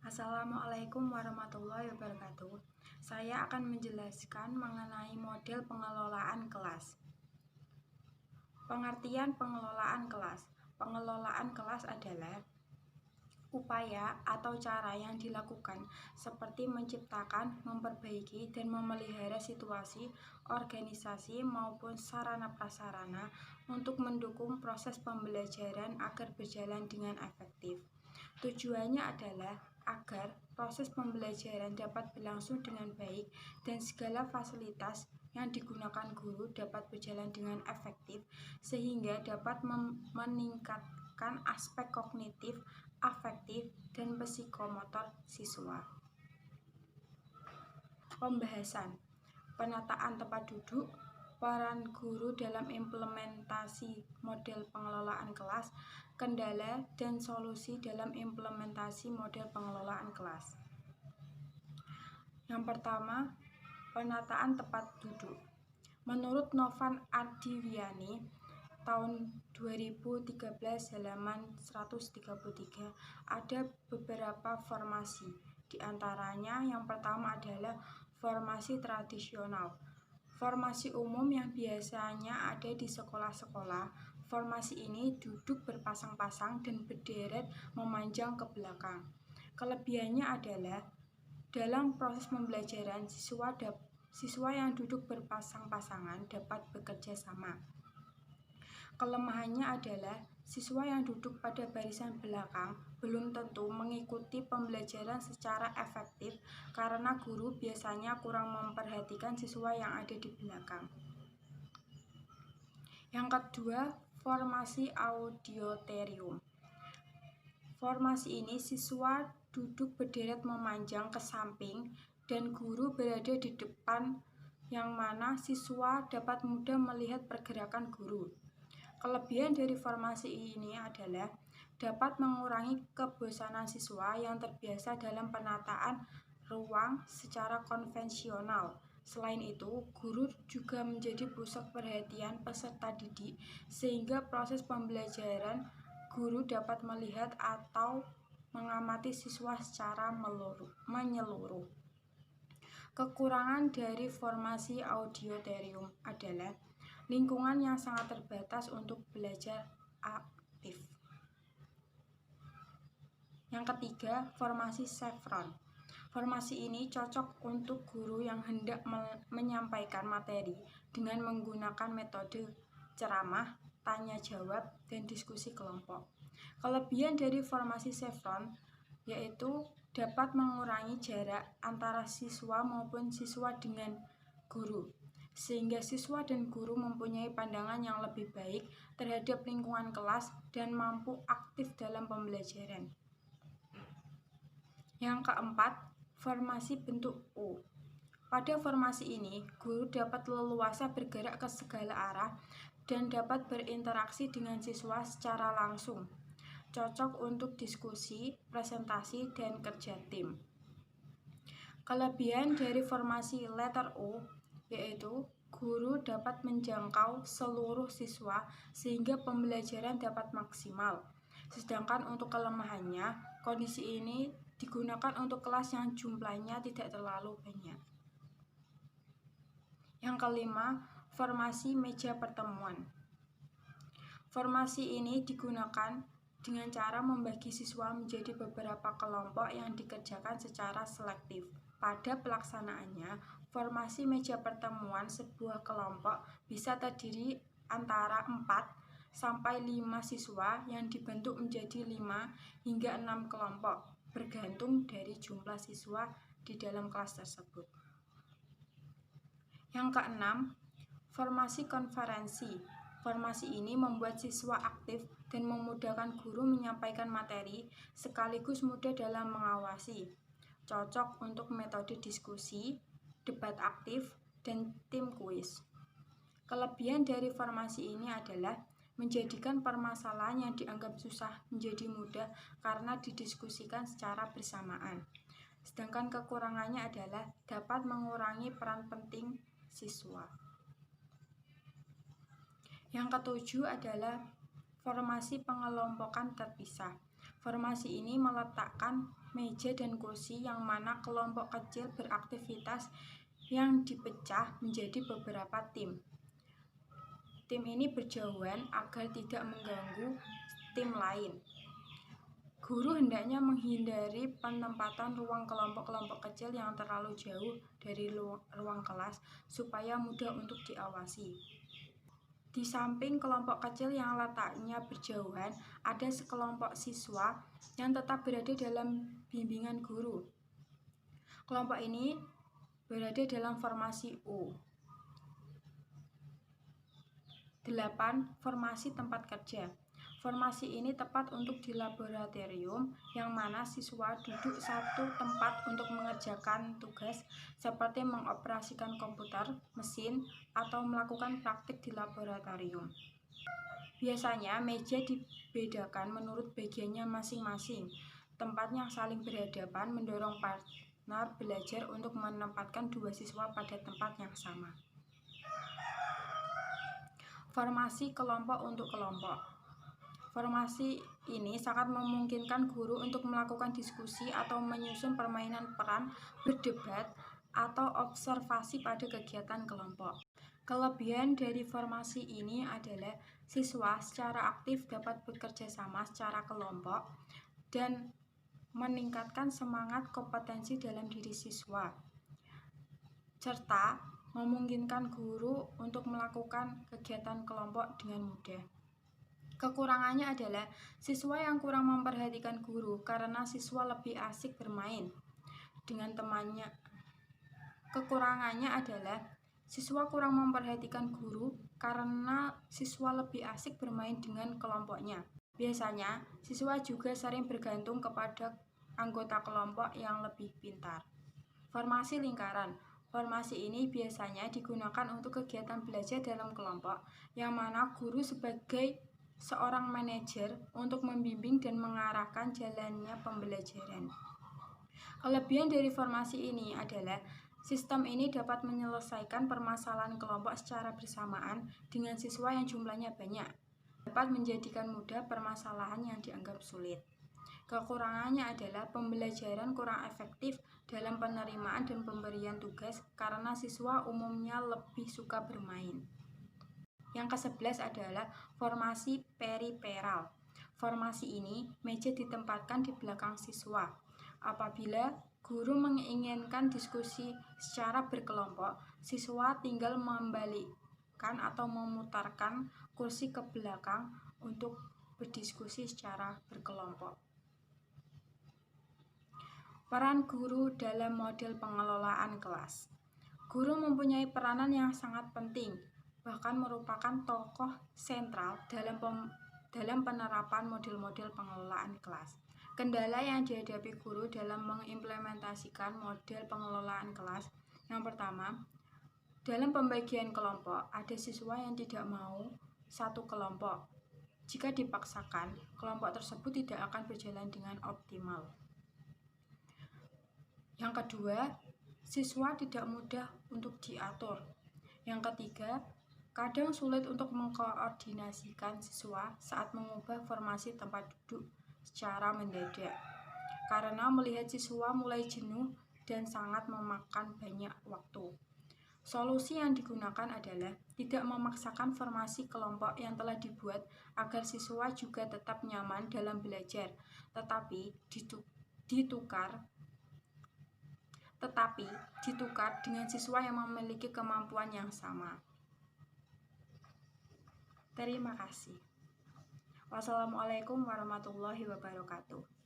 Assalamualaikum warahmatullahi wabarakatuh. Saya akan menjelaskan mengenai model pengelolaan kelas. Pengertian pengelolaan kelas. Pengelolaan kelas adalah upaya atau cara yang dilakukan seperti menciptakan, memperbaiki, dan memelihara situasi, organisasi, maupun sarana-prasarana untuk mendukung proses pembelajaran agar berjalan dengan efektif. Tujuannya adalah agar proses pembelajaran dapat berlangsung dengan baik dan segala fasilitas yang digunakan guru dapat berjalan dengan efektif sehingga dapat meningkatkan aspek kognitif, afektif, dan psikomotor siswa. Pembahasan penataan tempat duduk, peran guru dalam implementasi model pengelolaan kelas, kendala dan solusi dalam implementasi model pengelolaan kelas. Yang pertama, penataan tempat duduk. Menurut Novan Ardiwiani tahun 2013 halaman 133 ada beberapa formasi. Di antaranya yang pertama adalah formasi tradisional. Formasi umum yang biasanya ada di sekolah-sekolah. Formasi ini duduk berpasang-pasang dan berderet memanjang ke belakang. Kelebihannya adalah dalam proses pembelajaran siswa yang duduk berpasang-pasangan dapat bekerja sama. Kelemahannya adalah siswa yang duduk pada barisan belakang belum tentu mengikuti pembelajaran secara efektif karena guru biasanya kurang memperhatikan siswa yang ada di belakang. Yang kedua, formasi auditorium. Formasi ini siswa duduk berderet memanjang ke samping dan guru berada di depan yang mana siswa dapat mudah melihat pergerakan guru. Kelebihan dari formasi ini adalah dapat mengurangi kebosanan siswa yang terbiasa dalam penataan ruang secara konvensional. Selain itu, guru juga menjadi pusat perhatian peserta didik sehingga proses pembelajaran guru dapat melihat atau mengamati siswa secara menyeluruh. Kekurangan dari formasi auditorium adalah lingkungan yang sangat terbatas untuk belajar aktif. Yang ketiga, formasi chevron. Formasi ini cocok untuk guru yang hendak menyampaikan materi dengan menggunakan metode ceramah, tanya jawab, dan diskusi kelompok. Kelebihan dari formasi chevron yaitu dapat mengurangi jarak antara siswa maupun siswa dengan guru, sehingga siswa dan guru mempunyai pandangan yang lebih baik terhadap lingkungan kelas dan mampu aktif dalam pembelajaran. Yang keempat, formasi bentuk U. Pada formasi ini, guru dapat leluasa bergerak ke segala arah dan dapat berinteraksi dengan siswa secara langsung. Cocok untuk diskusi, presentasi, dan kerja tim. Kelebihan dari formasi letter U yaitu guru dapat menjangkau seluruh siswa sehingga pembelajaran dapat maksimal. Sedangkan untuk kelemahannya, kondisi ini digunakan untuk kelas yang jumlahnya tidak terlalu banyak. Yang kelima, formasi meja pertemuan. Formasi ini digunakan dengan cara membagi siswa menjadi beberapa kelompok yang dikerjakan secara selektif. Pada pelaksanaannya, formasi meja pertemuan sebuah kelompok bisa terdiri antara 4 sampai 5 siswa yang dibentuk menjadi 5 hingga 6 kelompok, bergantung dari jumlah siswa di dalam kelas tersebut. Yang keenam, formasi konferensi. Formasi ini membuat siswa aktif dan memudahkan guru menyampaikan materi sekaligus mudah dalam mengawasi. Cocok untuk metode diskusi, debat aktif, dan tim kuis. Kelebihan dari formasi ini adalah menjadikan permasalahan yang dianggap susah menjadi mudah karena didiskusikan secara bersamaan. Sedangkan kekurangannya adalah dapat mengurangi peran penting siswa. Yang ketujuh adalah formasi pengelompokan terpisah. Formasi ini meletakkan meja dan kursi yang mana kelompok kecil beraktivitas yang dipecah menjadi beberapa tim. Tim ini berjauhan agar tidak mengganggu tim lain. Guru hendaknya menghindari penempatan ruang kelompok-kelompok kecil yang terlalu jauh dari ruang kelas supaya mudah untuk diawasi. Di samping kelompok kecil yang letaknya berjauhan, ada sekelompok siswa yang tetap berada dalam bimbingan guru. Kelompok ini berada dalam formasi U. 8. Formasi tempat kerja. Formasi ini tepat untuk di laboratorium, yang mana siswa duduk satu tempat untuk mengerjakan tugas seperti mengoperasikan komputer, mesin, atau melakukan praktik di laboratorium. Biasanya meja dibedakan menurut bagiannya masing-masing. Tempatnya saling berhadapan mendorong partner belajar untuk menempatkan dua siswa pada tempat yang sama. Formasi kelompok untuk kelompok. Formasi ini sangat memungkinkan guru untuk melakukan diskusi atau menyusun permainan peran, berdebat, atau observasi pada kegiatan kelompok. Kelebihan dari formasi ini adalah siswa secara aktif dapat bekerja sama secara kelompok dan meningkatkan semangat kompetensi dalam diri siswa, serta memungkinkan guru untuk melakukan kegiatan kelompok dengan mudah. Kekurangannya adalah siswa yang kurang memperhatikan guru karena siswa lebih asik bermain dengan temannya. Kekurangannya adalah siswa kurang memperhatikan guru karena siswa lebih asik bermain dengan kelompoknya. Biasanya, siswa juga sering bergantung kepada anggota kelompok yang lebih pintar. Formasi lingkaran. Formasi ini biasanya digunakan untuk kegiatan belajar dalam kelompok, yang mana guru sebagai seorang manajer untuk membimbing dan mengarahkan jalannya pembelajaran. Kelebihan dari formasi ini adalah sistem ini dapat menyelesaikan permasalahan kelompok secara bersamaan dengan siswa yang jumlahnya banyak, dapat menjadikan mudah permasalahan yang dianggap sulit. Kekurangannya adalah pembelajaran kurang efektif dalam penerimaan dan pemberian tugas karena siswa umumnya lebih suka bermain. Yang ke-11 adalah formasi periferal. Formasi ini, meja ditempatkan di belakang siswa. Apabila guru menginginkan diskusi secara berkelompok, siswa tinggal membalikkan atau memutarkan kursi ke belakang untuk berdiskusi secara berkelompok. Peran guru dalam model pengelolaan kelas. Guru mempunyai peranan yang sangat penting, bahkan merupakan tokoh sentral dalam penerapan model-model pengelolaan kelas. Kendala yang dihadapi guru dalam mengimplementasikan model pengelolaan kelas. Yang pertama, dalam pembagian kelompok, ada siswa yang tidak mau satu kelompok. Jika dipaksakan, kelompok tersebut tidak akan berjalan dengan optimal. Yang kedua, siswa tidak mudah untuk diatur. Yang ketiga, kadang sulit untuk mengkoordinasikan siswa saat mengubah formasi tempat duduk secara mendadak, karena melihat siswa mulai jenuh dan sangat memakan banyak waktu. Solusi yang digunakan adalah tidak memaksakan formasi kelompok yang telah dibuat agar siswa juga tetap nyaman dalam belajar, tetapi ditukar dengan siswa yang memiliki kemampuan yang sama. Terima kasih. Wassalamualaikum warahmatullahi wabarakatuh.